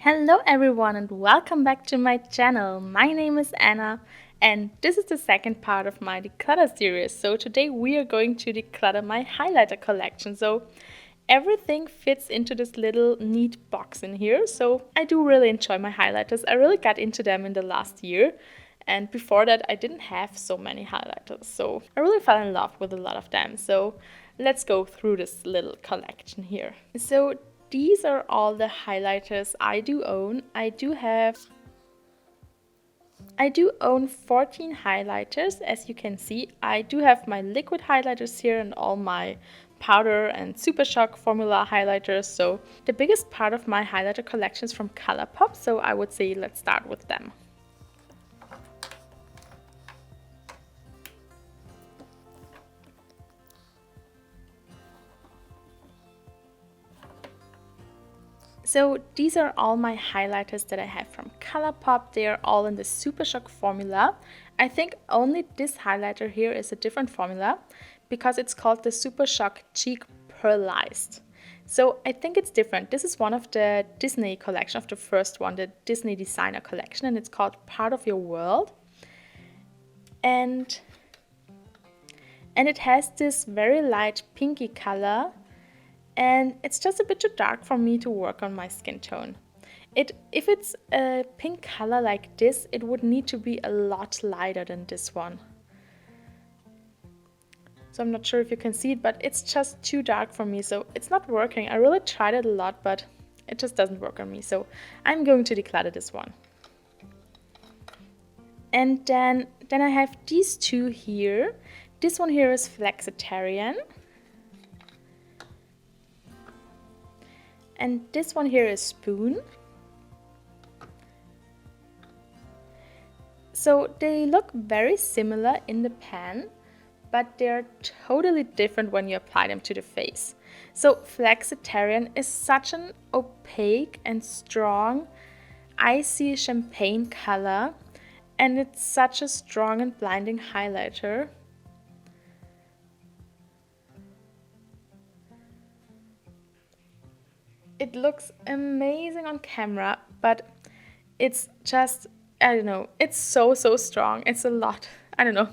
Hello everyone and welcome back to my channel. My name is Anna and this is the second part of my declutter series. So today we are going to declutter my highlighter collection. So everything fits into this little neat box in here. So I do really enjoy my highlighters. I really got into them in the last year. And before that I didn't have so many highlighters. So I really fell in love with a lot of them. So let's go through this little collection here. So these are all the highlighters I do own. I do own 14 highlighters, as you can see. I do have my liquid highlighters here and all my powder and Super Shock formula highlighters. So the biggest part of my highlighter collection is from Colourpop, so I would say let's start with them. So these are all my highlighters that I have from Colourpop. They are all in the Super Shock formula. I think only this highlighter here is a different formula because it's called the Super Shock Cheek Pearlized. So I think it's different. This is one of the Disney collection, of the first one, the Disney designer collection, and it's called Part of Your World. And it has this very light pinky color. And it's just a bit too dark for me to work on my skin tone. If it's a pink color like this, it would need to be a lot lighter than this one. So I'm not sure if you can see it, but it's just too dark for me, so it's not working. I really tried it a lot, but it just doesn't work on me. So I'm going to declutter this one. And then I have these two here. This one here is Flexitarian. And this one here is Spoon. So they look very similar in the pan, but they're totally different when you apply them to the face. So Flexitarian is such an opaque and strong, icy champagne color, and it's such a strong and blinding highlighter. It looks amazing on camera, but it's just, I don't know, it's so strong. It's a lot. I don't know.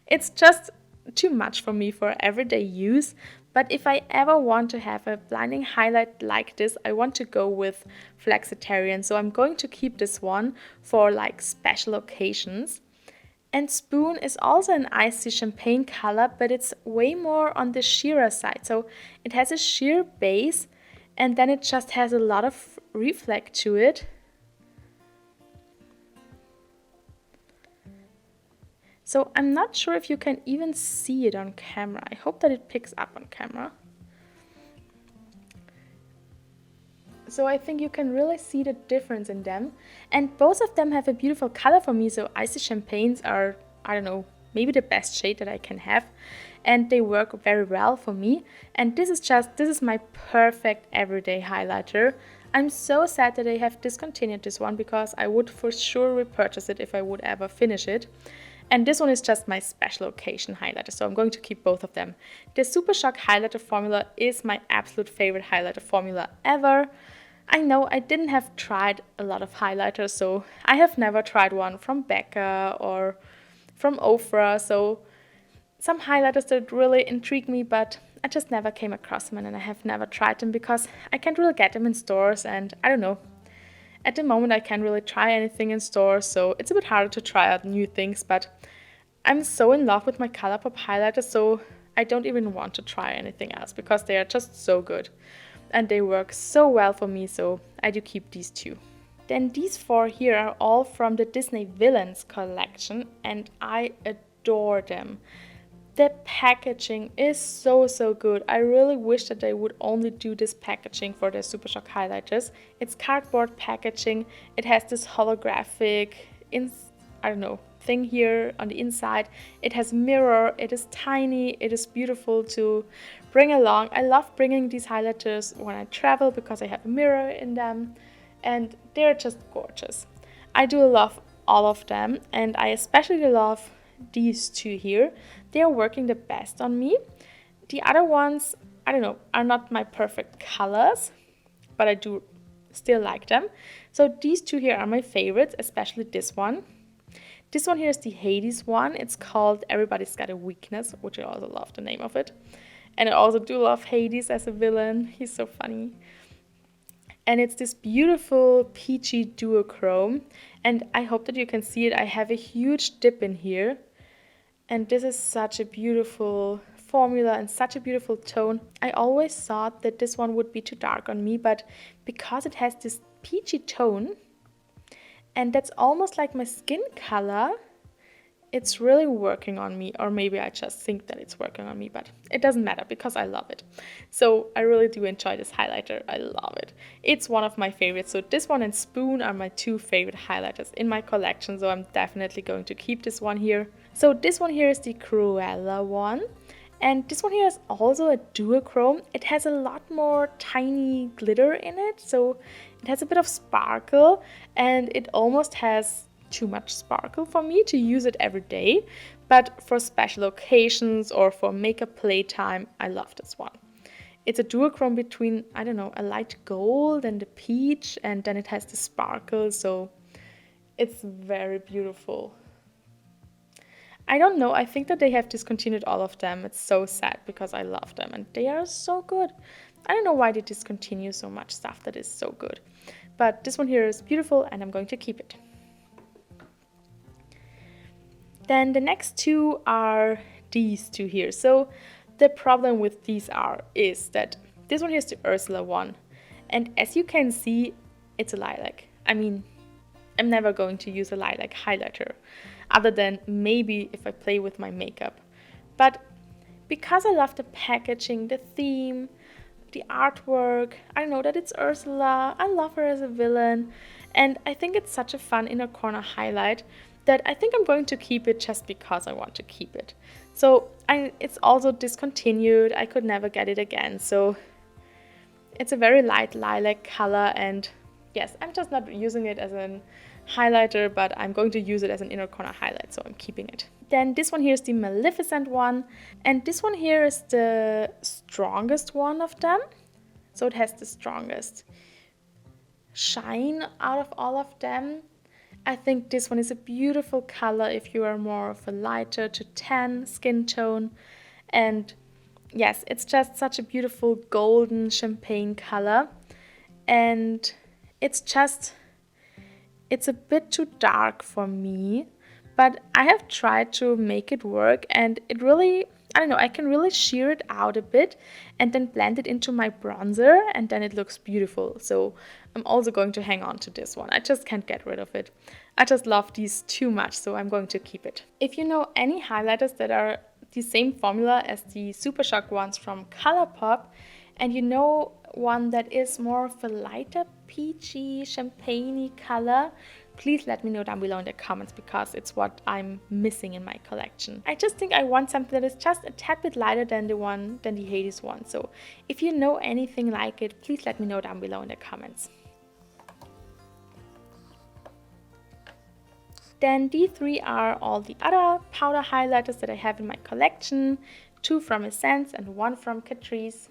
It's just too much for me for everyday use. But if I ever want to have a blinding highlight like this, I want to go with Flexitarian. So I'm going to keep this one for like special occasions. And Spoon is also an icy champagne color, but it's way more on the sheerer side. So it has a sheer base, and then it just has a lot of reflect to it. So I'm not sure if you can even see it on camera. I hope that it picks up on camera. So I think you can really see the difference in them. And both of them have a beautiful color for me. So icy champagnes are, I don't know, maybe the best shade that I can have. And they work very well for me. And this is my perfect everyday highlighter. I'm so sad that they have discontinued this one because I would for sure repurchase it if I would ever finish it. And this one is just my special occasion highlighter, so I'm going to keep both of them. The Super Shock highlighter formula is my absolute favorite highlighter formula ever. I know I didn't have tried a lot of highlighters, so I have never tried one from Becca or from Ofra, so some highlighters that really intrigued me, but I just never came across them and I have never tried them because I can't really get them in stores, and I don't know. At the moment I can't really try anything in stores, so it's a bit harder to try out new things, but I'm so in love with my Colourpop highlighters, so I don't even want to try anything else because they are just so good. And they work so well for me, so I do keep these two. Then these four here are all from the Disney Villains collection, and I adore them. The packaging is so good. I really wish that they would only do this packaging for their Super Shock highlighters. It's cardboard packaging. It has this holographic, thing here on the inside. It has mirror. It is tiny. It is beautiful to bring along. I love bringing these highlighters when I travel because I have a mirror in them, and they're just gorgeous. I do love all of them, and I especially love these two here. They are working the best on me. The other ones, I don't know, are not my perfect colors, but I do still like them. So these two here are my favorites, especially this one. This one here is the Hades one. It's called Everybody's Got a Weakness, which I also love the name of it. And I also do love Hades as a villain. He's so funny. And it's this beautiful peachy duochrome. And I hope that you can see it. I have a huge dip in here. And this is such a beautiful formula and such a beautiful tone. I always thought that this one would be too dark on me, but because it has this peachy tone, and that's almost like my skin color, it's really working on me. Or maybe I just think that it's working on me, but it doesn't matter because I love it. So I really do enjoy this highlighter. I love it. It's one of my favorites. So this one and Spoon are my two favorite highlighters in my collection. So I'm definitely going to keep this one here. So this one here is the Cruella one. And this one here is also a duochrome. It has a lot more tiny glitter in it. So it has a bit of sparkle, and it almost has too much sparkle for me to use it every day, but for special occasions or for makeup playtime, I love this one. It's a duochrome between, I don't know, a light gold and a peach, and then it has the sparkle, so it's very beautiful. I don't know, I think that they have discontinued all of them. It's so sad because I love them and they are so good. I don't know why they discontinue so much stuff that is so good, but this one here is beautiful and I'm going to keep it. Then the next two are these two here. So the problem with these is that this one here is the Ursula one. And as you can see, it's a lilac. I mean, I'm never going to use a lilac highlighter, other than maybe if I play with my makeup. But because I love the packaging, the theme, the artwork, I know that it's Ursula, I love her as a villain, and I think it's such a fun inner corner highlight that I think I'm going to keep it just because I want to keep it. So it's also discontinued. I could never get it again. So it's a very light lilac color, and yes, I'm just not using it as a highlighter, but I'm going to use it as an inner corner highlight, so I'm keeping it. Then this one here is the Maleficent one, and this one here is the strongest one of them. So it has the strongest shine out of all of them. I think this one is a beautiful color if you are more of a lighter to tan skin tone. And yes, it's just such a beautiful golden champagne color. And it's a bit too dark for me, but I have tried to make it work and it really, I don't know, I can really sheer it out a bit and then blend it into my bronzer and then it looks beautiful. So I'm also going to hang on to this one. I just can't get rid of it. I just love these too much, so I'm going to keep it. If you know any highlighters that are the same formula as the Super Shock ones from Colourpop, and you know one that is more of a lighter peachy, champagne-y color, please let me know down below in the comments because it's what I'm missing in my collection. I just think I want something that is just a tad bit lighter than the Hades one. So if you know anything like it, please let me know down below in the comments. Then these three are all the other powder highlighters that I have in my collection. 2 from Essence and 1 from Catrice.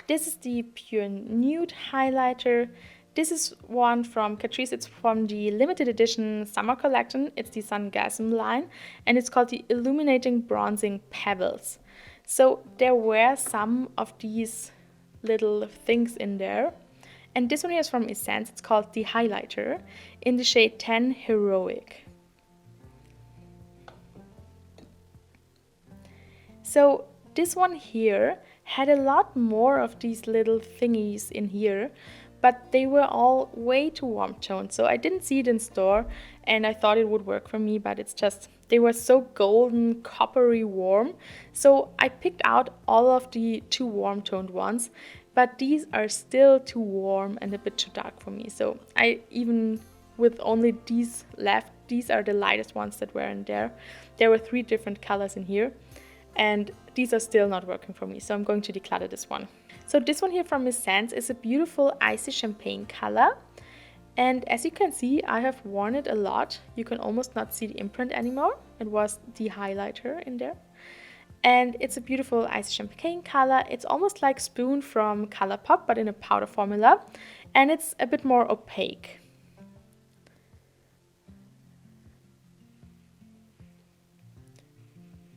This is the Pure Nude highlighter. This is one from Catrice. It's from the limited edition summer collection. It's the Sungasm line and it's called the Illuminating Bronzing Pebbles. So there were some of these little things in there. And this one here is from Essence. It's called the Highlighter in the shade 10 Heroic. So this one here had a lot more of these little thingies in here, but they were all way too warm toned. So I didn't see it in store and I thought it would work for me, but it's just, they were so golden, coppery warm. So I picked out all of the too warm toned ones, but these are still too warm and a bit too dark for me. So I even, with only these left, these are the lightest ones that were in there. There were 3 different colors in here and these are still not working for me. So I'm going to declutter this one. So this one here from Essence is a beautiful icy champagne color. And as you can see, I have worn it a lot. You can almost not see the imprint anymore. It was the highlighter in there. And it's a beautiful icy champagne color. It's almost like Spoon from Colourpop, but in a powder formula. and it's a bit more opaque.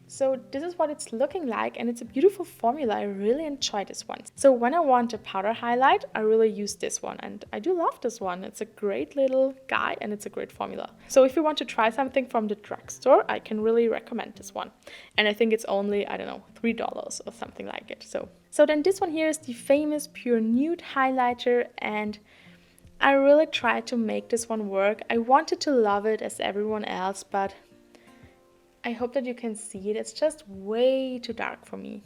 So this is what it's looking like, and it's a beautiful formula. I really enjoy this one. So when I want a powder highlight, I really use this one, and I do love this one. It's a great little guy, and it's a great formula. So if you want to try something from the drugstore, I can really recommend this one. And I think it's only, I don't know, $3 or something like it. So then this one here is the famous Pure Nude highlighter, and I really tried to make this one work. I wanted to love it as everyone else, but I hope that you can see it. It's just way too dark for me.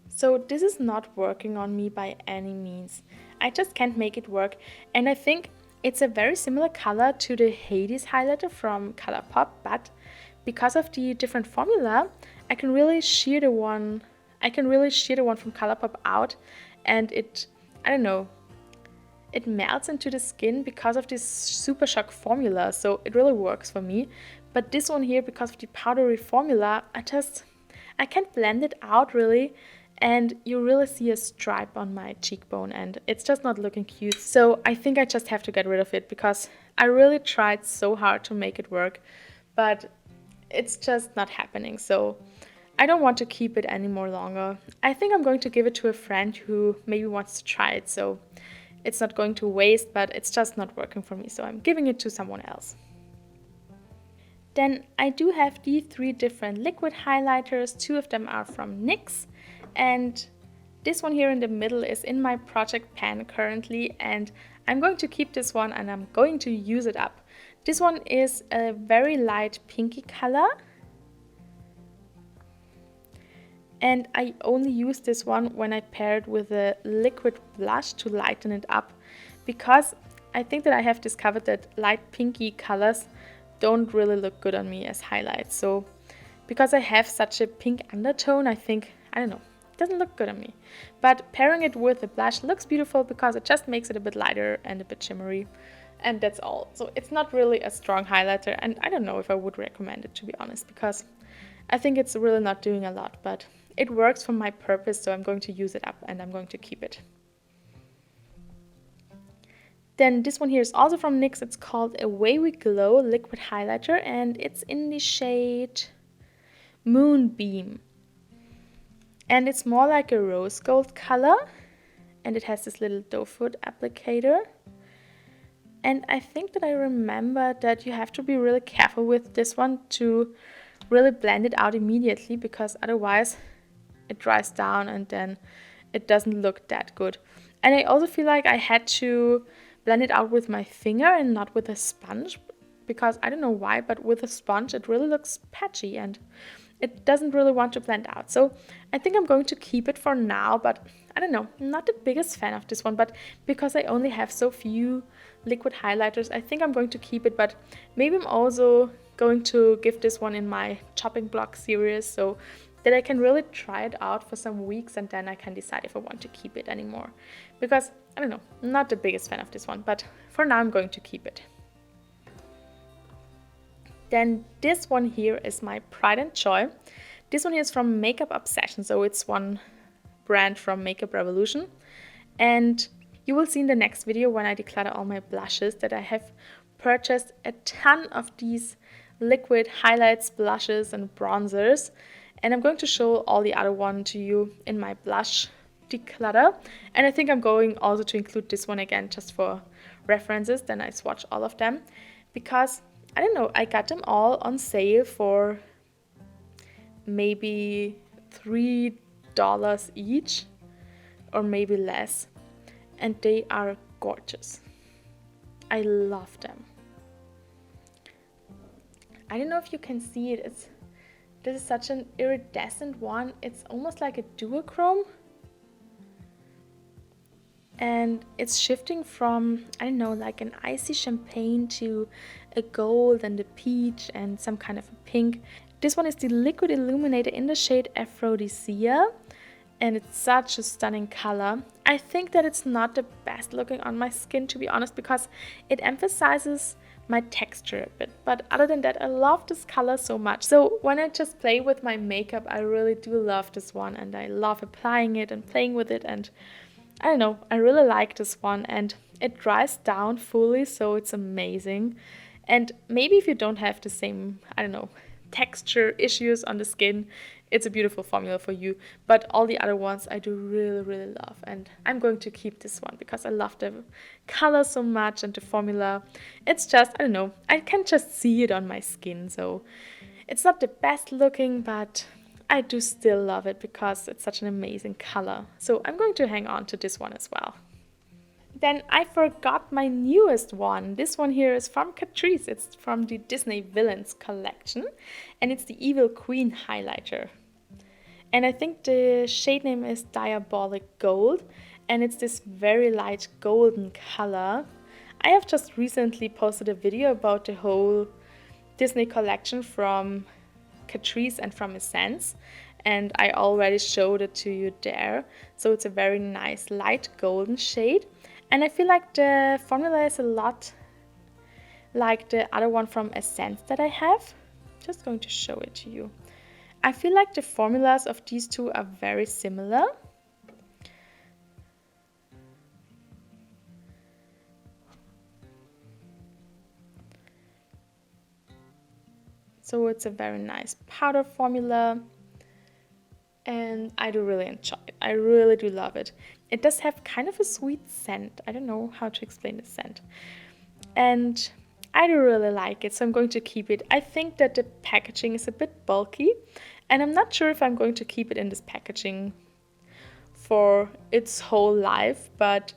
So this is not working on me by any means. I just can't make it work. And I think it's a very similar color to the Hades highlighter from Colourpop, but because of the different formula, I can really shear the one from Colourpop out, and I don't know, it melts into the skin because of this Super Shock formula, so it really works for me. But this one here, because of the powdery formula, I can't blend it out really, and you really see a stripe on my cheekbone, and it's just not looking cute. So I think I just have to get rid of it, because I really tried so hard to make it work, but it's just not happening. So I don't want to keep it any more longer. I think I'm going to give it to a friend who maybe wants to try it, so it's not going to waste, but it's just not working for me, so I'm giving it to someone else. Then I do have the 3 different liquid highlighters. 2 of them are from NYX, and this one here in the middle is in my project pan currently, and I'm going to keep this one and I'm going to use it up. This one is a very light pinky color, and I only use this one when I pair it with a liquid blush to lighten it up, because I think that I have discovered that light pinky colors don't really look good on me as highlights. So because I have such a pink undertone, I think, I don't know, it doesn't look good on me. But pairing it with a blush looks beautiful because it just makes it a bit lighter and a bit shimmery, and that's all. So it's not really a strong highlighter, and I don't know if I would recommend it, to be honest, because I think it's really not doing a lot, but it works for my purpose, so I'm going to use it up and I'm going to keep it. Then this one here is also from NYX. It's called Away We Glow Liquid Highlighter, and it's in the shade Moonbeam. And it's more like a rose gold color, and it has this little doe foot applicator. And I think that I remember that you have to be really careful with this one to really blend it out immediately, because otherwise it dries down and then it doesn't look that good. And I also feel like I had to blend it out with my finger and not with a sponge, because I don't know why, but with a sponge it really looks patchy and it doesn't really want to blend out. So I think I'm going to keep it for now, but I don't know, I'm not the biggest fan of this one, but because I only have so few liquid highlighters, I think I'm going to keep it. But maybe I'm also going to give this one in my chopping block series, so that I can really try it out for some weeks and then I can decide if I want to keep it anymore. Because, I don't know, I'm not the biggest fan of this one, but for now I'm going to keep it. Then this one here is my pride and joy. This one is from Makeup Obsession, so it's one brand from Makeup Revolution. And you will see in the next video when I declutter all my blushes that I have purchased a ton of these liquid highlights, blushes and bronzers. And I'm going to show all the other one to you in my blush declutter. And I think I'm going also to include this one again just for references. Then I swatch all of them because, I don't know, I got them all on sale for maybe $3 each or maybe less. And they are gorgeous. I love them. I don't know if you can see it. This is such an iridescent one. It's almost like a duochrome. And it's shifting from, I don't know, like an icy champagne to a gold and a peach and some kind of a pink. This one is the Liquid Illuminator in the shade Aphrodisia. And it's such a stunning color. I think that it's not the best looking on my skin, to be honest, because it emphasizes my texture a bit. But other than that, I love this color so much. So when I just play with my makeup, I really do love this one, and I love applying it and playing with it, and I don't know, I really like this one, and it dries down fully, so it's amazing. And maybe if you don't have the same, I don't know, texture issues on the skin, it's a beautiful formula for you. But all the other ones I do really, really love, and I'm going to keep this one because I love the color so much and the formula. It's just, I don't know, I can just see it on my skin, so it's not the best looking, but I do still love it because it's such an amazing color. So I'm going to hang on to this one as well. Then I forgot my newest one. This one here is from Catrice. It's from the Disney Villains collection, and it's the Evil Queen highlighter. And I think the shade name is Diabolic Gold, and it's this very light golden color. I have just recently posted a video about the whole Disney collection from Catrice and from Essence, and I already showed it to you there. So it's a very nice light golden shade, and I feel like the formula is a lot like the other one from Essence that I have. Just going to show it to you. I feel like the formulas of these two are very similar. So it's a very nice powder formula, and I do really enjoy it. I really do love it. It does have kind of a sweet scent. I don't know how to explain the scent. And I do really like it, so I'm going to keep it. I think that the packaging is a bit bulky, and I'm not sure if I'm going to keep it in this packaging for its whole life, but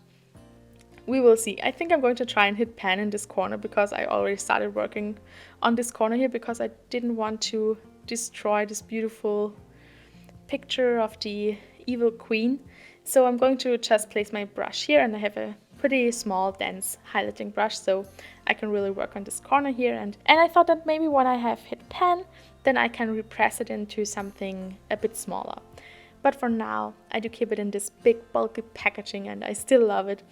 we will see. I think I'm going to try and hit pan in this corner because I already started working on this corner here because I didn't want to destroy this beautiful picture of the Evil Queen. So I'm going to just place my brush here, and I have a pretty small dense highlighting brush, so I can really work on this corner here. And I thought that maybe when I have hit pan, then I can repress it into something a bit smaller. But for now, I do keep it in this big bulky packaging, and I still love it.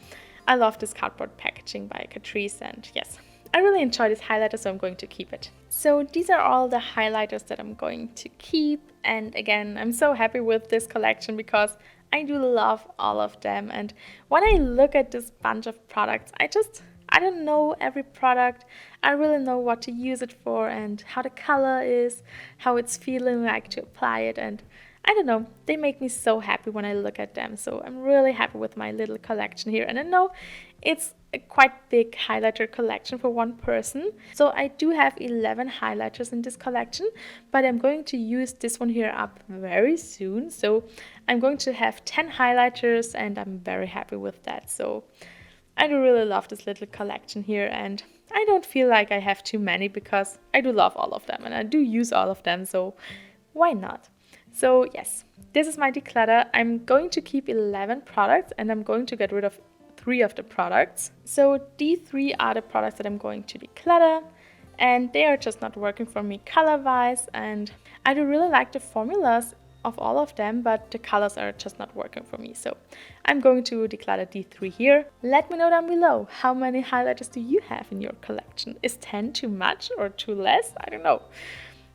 I love this cardboard packaging by Catrice, and yes, I really enjoy this highlighter, so I'm going to keep it. So these are all the highlighters that I'm going to keep, and again, I'm so happy with this collection because I do love all of them. And when I look at this bunch of products, I don't know every product. I really know what to use it for and how the color is, how it's feeling like to apply it, and I don't know, they make me so happy when I look at them. So I'm really happy with my little collection here. And I know it's a quite big highlighter collection for one person. So I do have 11 highlighters in this collection, but I'm going to use this one here up very soon. So I'm going to have 10 highlighters, and I'm very happy with that. So I do really love this little collection here, and I don't feel like I have too many because I do love all of them and I do use all of them. So why not? So yes, this is my declutter. I'm going to keep 11 products, and I'm going to get rid of 3 of the products. So these 3 are the products that I'm going to declutter, and they are just not working for me color-wise, and I do really like the formulas of all of them, but the colors are just not working for me. So I'm going to declutter these 3 here. Let me know down below, how many highlighters do you have in your collection? Is 10 too much or too less? I don't know.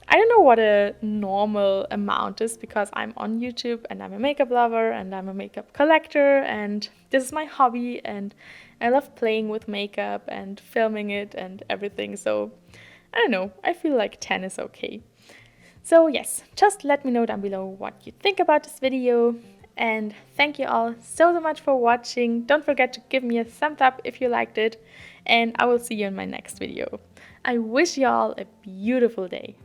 I don't know what a normal amount is because I'm on YouTube and I'm a makeup lover and I'm a makeup collector, and this is my hobby, and I love playing with makeup and filming it and everything. So I don't know, I feel like 10 is okay. So yes, just let me know down below what you think about this video, and thank you all so much for watching. Don't forget to give me a thumbs up if you liked it, and I will see you in my next video. I wish you all a beautiful day.